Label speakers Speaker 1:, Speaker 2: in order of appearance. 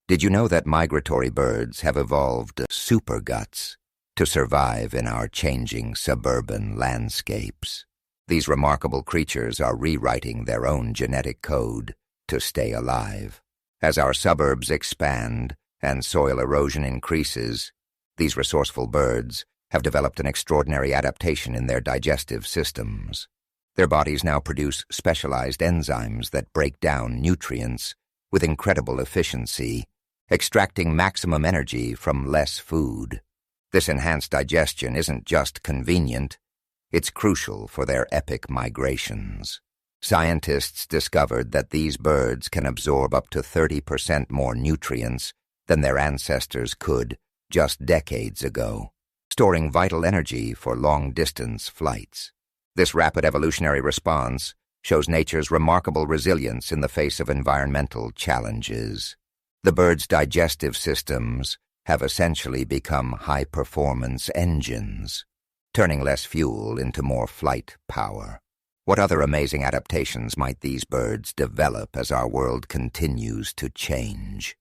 Speaker 1: Did you know that migratory birds have evolved super guts to survive in our changing suburban landscapes? These remarkable creatures are rewriting their own genetic code to stay alive. As our suburbs expand and soil erosion increases, these resourceful birds have developed an extraordinary adaptation in their digestive systems. Their bodies now produce specialized enzymes that break down nutrients with incredible efficiency, extracting maximum energy from less food. This enhanced digestion isn't just convenient, it's crucial for their epic migrations. Scientists discovered that these birds can absorb up to 30% more nutrients than their ancestors could just decades ago, storing vital energy for long-distance flights. This rapid evolutionary response shows nature's remarkable resilience in the face of environmental challenges. The bird's digestive systems have essentially become high-performance engines, turning less fuel into more flight power. What other amazing adaptations might these birds develop as our world continues to change?